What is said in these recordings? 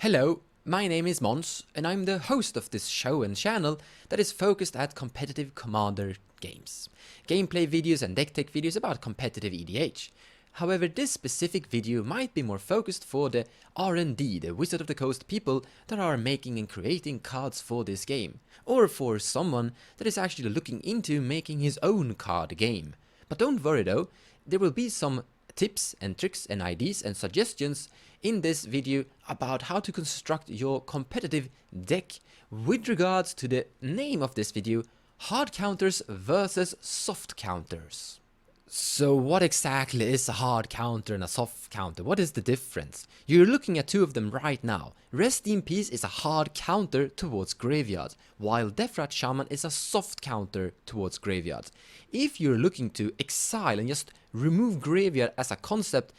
Hello, my name is Mons, and I'm the host of this show and channel that is focused at competitive Commander games. Gameplay videos and deck tech videos about competitive EDH. However, this specific video might be more focused for the R&D, the Wizard of the Coast people that are making and creating cards for this game, or for someone that is actually looking into making his own card game. But don't worry though, there will be some tips and tricks and ideas and suggestions in this video about how to construct your competitive deck with regards to the name of this video, hard counters versus soft counters. So what exactly is a hard counter and a soft counter? What is the difference? You're looking at two of them right now. Rest in Peace is a hard counter towards graveyards, while Deathrite Shaman is a soft counter towards graveyards. If you're looking to exile and just remove graveyard as a concept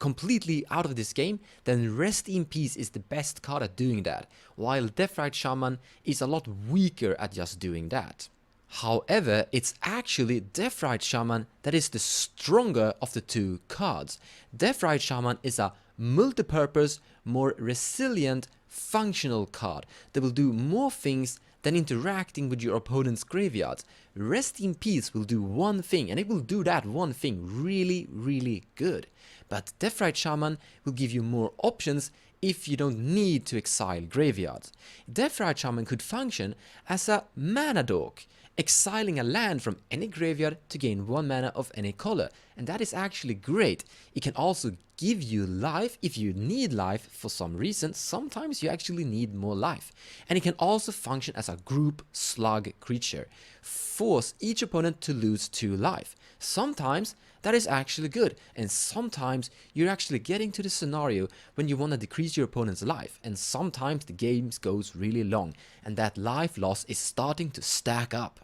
completely out of this game, then Rest in Peace is the best card at doing that, while Deathrite Shaman is a lot weaker at just doing that. However, it's actually Deathrite Shaman that is the stronger of the two cards. Deathrite Shaman is a multi-purpose, more resilient, functional card that will do more things than interacting with your opponent's graveyards. Rest in Peace will do one thing, and it will do that one thing really good. But Deathrite Shaman will give you more options if you don't need to exile graveyards. Deathrite Shaman could function as a mana dork, exiling a land from any graveyard to gain 1 mana of any color, and that is actually great. It can also give you life if you need life for some reason. Sometimes you actually need more life. And it can also function as a group slug creature, force each opponent to lose 2 life. Sometimes that is actually good, and sometimes you're actually getting to the scenario when you want to decrease your opponent's life, and sometimes the game goes really long and that life loss is starting to stack up.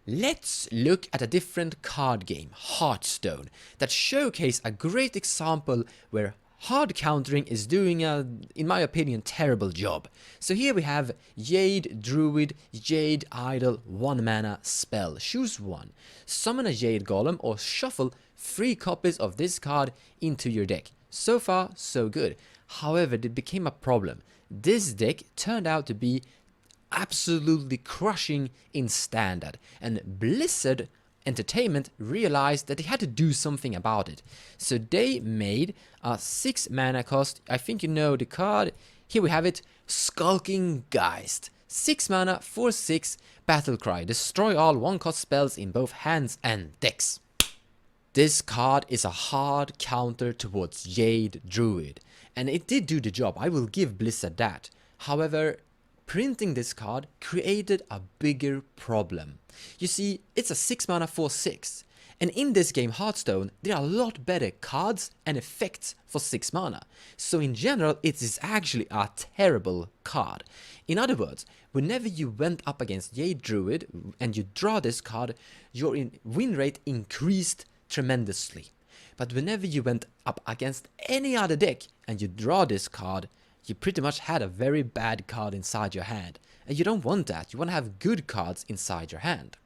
Let's look at a different card game, Hearthstone, that showcase a great example where hard countering is doing a, in my opinion, terrible job. So here we have Jade Druid, Jade Idol, 1 mana spell. Choose one. Summon a Jade Golem or shuffle 3 copies of this card into your deck. So far, so good. However, it became a problem. This deck turned out to be absolutely crushing in standard, and Blizzard Entertainment realized that they had to do something about it. So they made a 6 mana cost, I think you know the card, here we have it, Skulking Geist. 6 mana for 6, battle cry, destroy all 1-cost spells in both hands and decks. This card is a hard counter towards Jade Druid, and it did do the job, I will give Blizzard that. However, printing this card created a bigger problem. You see, it's a 6 mana for 6, and in this game Hearthstone there are a lot better cards and effects for 6 mana, so in general it is actually a terrible card. In other words, whenever you went up against Jade Druid and you draw this card, your win rate increased tremendously. But whenever you went up against any other deck and you draw this card, you pretty much had a very bad card inside your hand, and you don't want that. You want to have good cards inside your hand.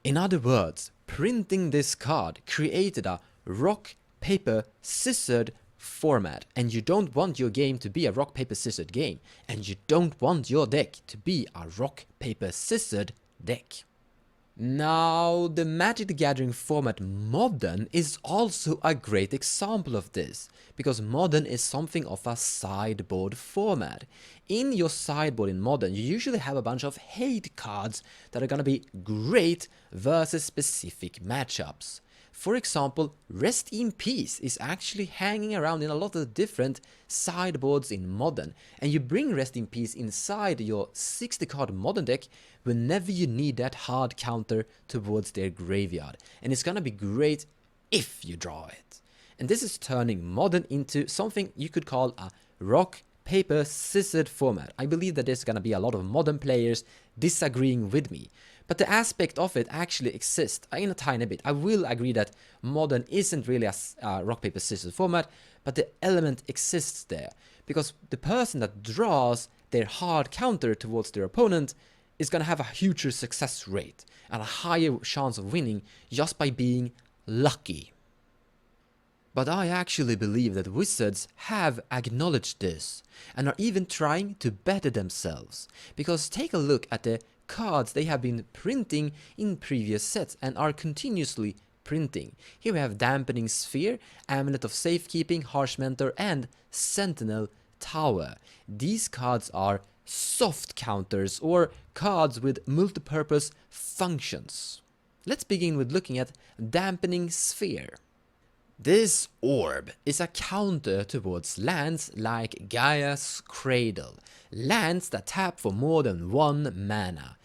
In other words, printing this card created a rock, paper, scissors format, and you don't want your game to be a rock, paper, scissors game, and you don't want your deck to be a rock, paper, scissors deck. Now, the Magic the Gathering format Modern is also a great example of this, because Modern is something of a sideboard format. In your sideboard in Modern, you usually have a bunch of hate cards that are gonna be great versus specific matchups. For example, Rest in Peace is actually hanging around in a lot of different sideboards in Modern, and you bring Rest in Peace inside your 60 card Modern deck whenever you need that hard counter towards their graveyard, and it's gonna be great if you draw it. And this is turning Modern into something you could call a rock, paper, scissors format. I believe that there's gonna be a lot of Modern players disagreeing with me, but the aspect of it actually exists in a tiny bit. I will agree that Modern isn't really a rock, paper, scissors format, but the element exists there, because the person that draws their hard counter towards their opponent is gonna have a huger success rate and a higher chance of winning just by being lucky. But I actually believe that Wizards have acknowledged this and are even trying to better themselves, because take a look at the cards they have been printing in previous sets and are continuously printing. Here we have Dampening Sphere, Amulet of Safekeeping, Harsh Mentor, and Sentinel Tower. These cards are soft counters, or cards with multipurpose functions. Let's begin with looking at Dampening Sphere. This orb is a counter towards lands like Gaia's Cradle, lands that tap for more than 1 mana.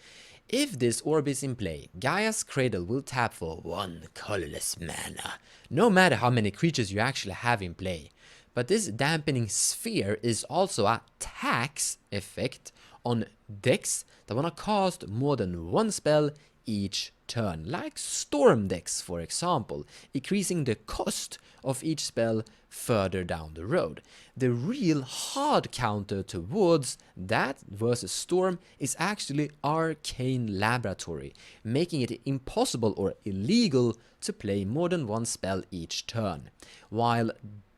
If this orb is in play, Gaia's Cradle will tap for 1 colorless mana, no matter how many creatures you actually have in play. But this Dampening Sphere is also a tax effect on decks that wanna cast more than 1 spell each turn, like Storm decks for example, increasing the cost of each spell further down the road. The real hard counter towards that versus Storm is actually Arcane Laboratory, making it impossible or illegal to play more than 1 spell each turn, while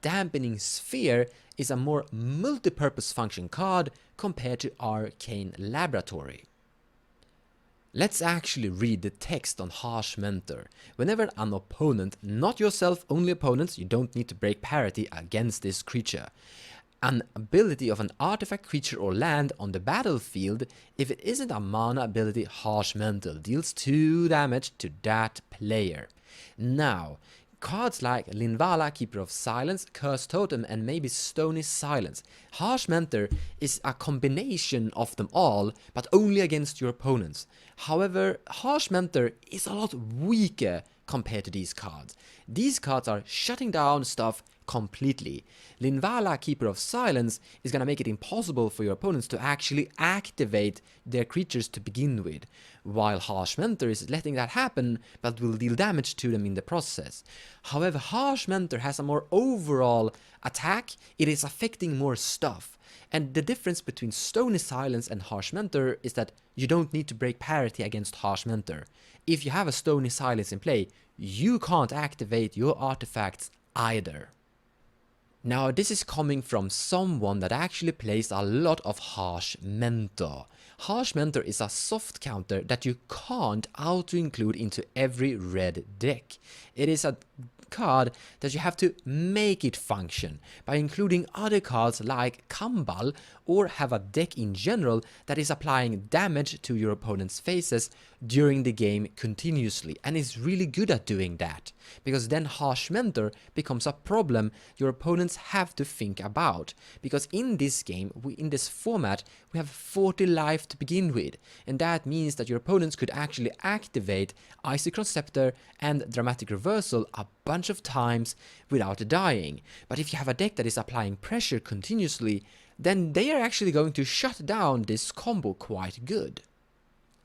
Dampening Sphere is a more multi-purpose function card compared to Arcane Laboratory. Let's actually read the text on Harsh Mentor. Whenever an opponent, not yourself, only opponents, you don't need to break parity against this creature. An ability of an artifact, creature or land on the battlefield, if it isn't a mana ability, Harsh Mentor deals 2 damage to that player. Now, cards like Linvala, Keeper of Silence, Cursed Totem, and maybe Stony Silence. Harsh Mentor is a combination of them all, but only against your opponents. However, Harsh Mentor is a lot weaker compared to these cards. These cards are shutting down stuff completely. Linvala, Keeper of Silence, is gonna make it impossible for your opponents to actually activate their creatures to begin with, while Harsh Mentor is letting that happen, but will deal damage to them in the process. However, Harsh Mentor has a more overall attack, it is affecting more stuff. And the difference between Stony Silence and Harsh Mentor is that you don't need to break parity against Harsh Mentor. If you have a Stony Silence in play, you can't activate your artifacts either. Now, this is coming from someone that actually plays a lot of Harsh Mentor. Harsh Mentor is a soft counter that you can't auto-include into every red deck. It is a card that you have to make it function by including other cards like Kambal, or have a deck in general that is applying damage to your opponent's faces during the game continuously, and is really good at doing that, because then Harsh Mentor becomes a problem your opponents have to think about, because in this game, in this format, we have 40 life to begin with, and that means that your opponents could actually activate Icy-Cross Scepter and Dramatic Reversal a bunch of times without dying. But if you have a deck that is applying pressure continuously, then they are actually going to shut down this combo quite good.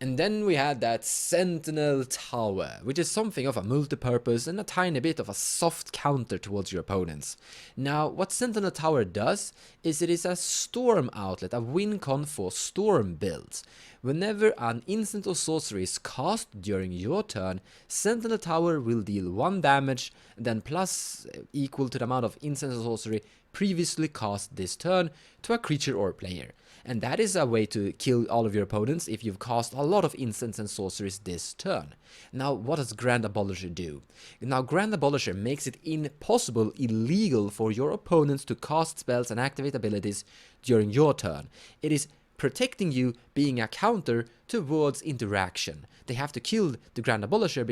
And then we had that Sentinel Tower, which is something of a multi-purpose and a tiny bit of a soft counter towards your opponents. Now, what Sentinel Tower does is it is a storm outlet, a win con for storm builds. Whenever an instant or sorcery is cast during your turn, Sentinel Tower will deal 1 damage, then plus equal to the amount of instant or sorcery previously cast this turn to a creature or player. And that is a way to kill all of your opponents if you've cast a lot of instants and sorceries this turn. Now, what does Grand Abolisher do? Now, Grand Abolisher makes it impossible, illegal for your opponents to cast spells and activate abilities during your turn. It is protecting you, being a counter towards interaction. They have to kill the Grand Abolisher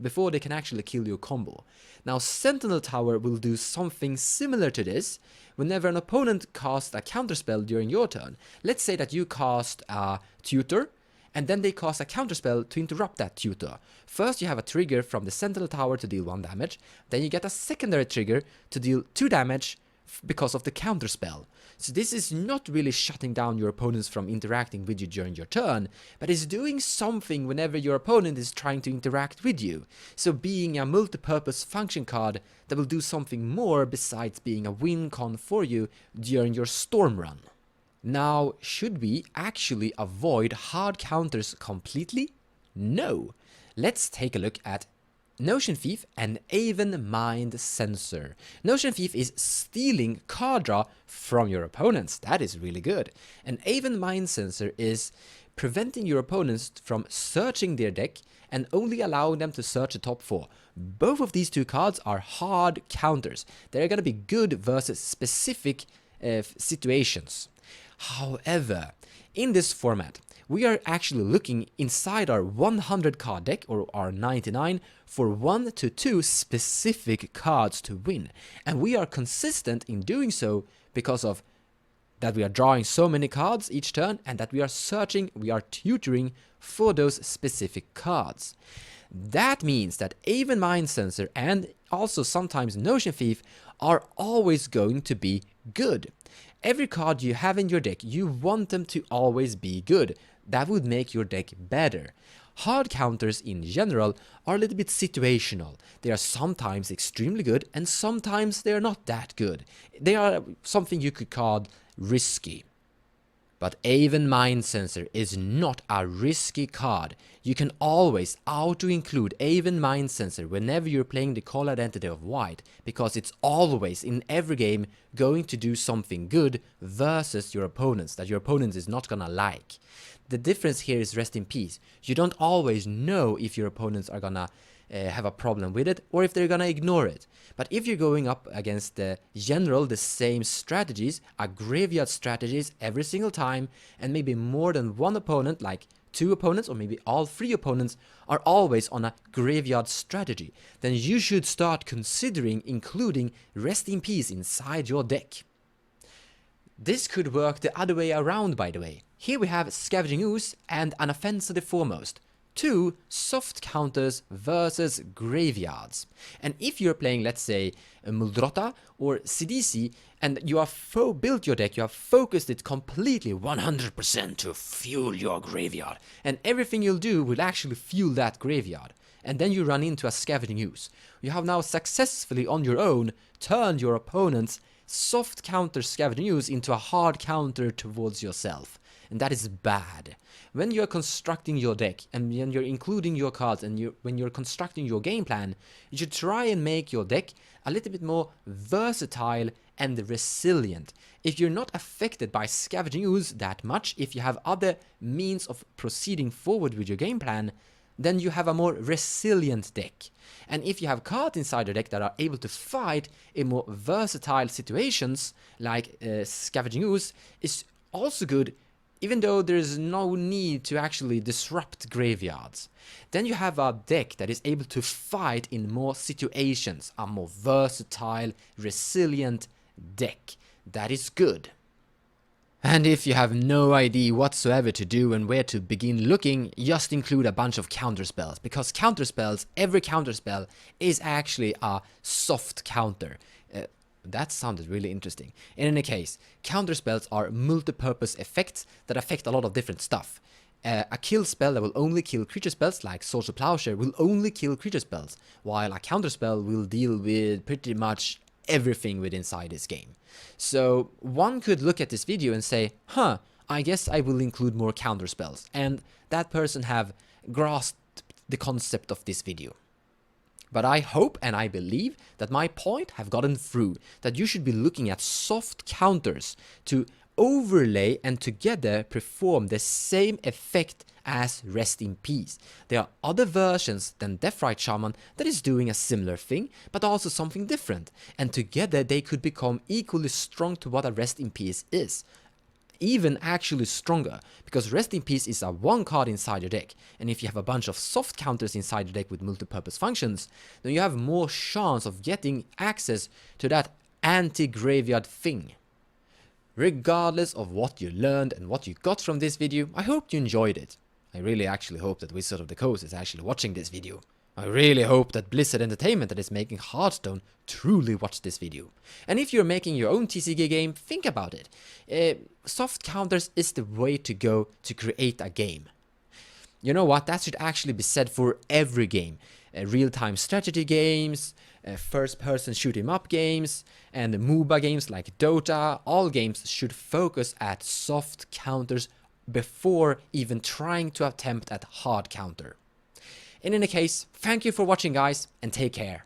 before they can actually kill your combo. Now, Sentinel Tower will do something similar to this. Whenever an opponent casts a counterspell during your turn, let's say that you cast a Tutor, and then they cast a counterspell to interrupt that Tutor. First, you have a trigger from the Sentinel Tower to deal 1 damage, then you get a secondary trigger to deal 2 damage because of the counterspell. So this is not really shutting down your opponents from interacting with you during your turn, but is doing something whenever your opponent is trying to interact with you. So being a multi-purpose function card that will do something more besides being a win con for you during your storm run. Now, should we actually avoid hard counters completely? No. Let's take a look at Notion Thief and Even Mind Sensor. Notion Thief is stealing card draw from your opponents. That is really good. And Even Mind Sensor is preventing your opponents from searching their deck and only allowing them to search the top 4. Both of these two cards are hard counters. They're going to be good versus specific situations. However, in this format, we are actually looking inside our 100 card deck, or our 99, for 1 to 2 specific cards to win. And we are consistent in doing so because of that we are drawing so many cards each turn, and that we are searching, we are tutoring for those specific cards. That means that Even Mind Sensor and also sometimes Notion Thief are always going to be good. Every card you have in your deck, you want them to always be good. That would make your deck better. Hard counters in general are a little bit situational. They are sometimes extremely good and sometimes they are not that good. They are something you could call risky. But Even Mind Sensor is not a risky card. You can always auto-include Even Mind Sensor whenever you're playing the Call Identity of White, because it's always, in every game, going to do something good versus your opponents, that your opponent is not gonna like. The difference here is Rest in Peace. You don't always know if your opponents are gonna have a problem with it, or if they're gonna ignore it. But if you're going up against the same strategies, a graveyard strategies every single time, and maybe more than one opponent, like 2 opponents or maybe all 3 opponents are always on a graveyard strategy, then you should start considering including Rest in Peace inside your deck. This could work the other way around, by the way. Here we have Scavenging Ooze and An Offense to the Foremost. 2 soft counters versus graveyards. And if you're playing, let's say, Muldrota or CDC, and you have built your deck, you have focused it completely 100% to fuel your graveyard, and everything you'll do will actually fuel that graveyard, and then you run into a Scavenging Ooze. You have now successfully on your own turned your opponent's soft counter Scavenging Ooze into a hard counter towards yourself. And that is bad. When you're constructing your deck, and when you're including your cards, and when you're constructing your game plan, you should try and make your deck a little bit more versatile and resilient. If you're not affected by Scavenging Ooze that much, if you have other means of proceeding forward with your game plan, then you have a more resilient deck. And if you have cards inside your deck that are able to fight in more versatile situations, like Scavenging Ooze, is also good, even though there's no need to actually disrupt graveyards. Then you have a deck that is able to fight in more situations, a more versatile, resilient deck. That is good. And if you have no idea whatsoever to do and where to begin looking, just include a bunch of counterspells, because counterspells, every counterspell is actually a soft counter. That sounded really interesting. In any case, counterspells are multi-purpose effects that affect a lot of different stuff. A kill spell that will only kill creature spells, like Social Plowshare, will only kill creature spells, while a counterspell will deal with pretty much everything within inside this game. So one could look at this video and say, I guess I will include more counterspells, and that person have grasped the concept of this video. But I hope and I believe that my point have gotten through, that you should be looking at soft counters to overlay and together perform the same effect as Rest in Peace. There are other versions than Deathrite Shaman that is doing a similar thing, but also something different, and together they could become equally strong to what a Rest in Peace is. Even actually stronger, because Rest in Peace is a 1 card inside your deck, and if you have a bunch of soft counters inside your deck with multi-purpose functions, then you have more chance of getting access to that anti-graveyard thing. Regardless of what you learned and what you got from this video, I hope you enjoyed it. I really actually hope that Wizard of the Coast is actually watching this video. I really hope that Blizzard Entertainment that is making Hearthstone truly watch this video. And if you're making your own TCG game, think about it. Soft counters is the way to go to create a game. You know what, that should actually be said for every game. Real-time strategy games, first-person shoot-em-up games, and MOBA games like Dota. All games should focus at soft counters before even trying to attempt at hard counter. In any case, thank you for watching guys, and take care.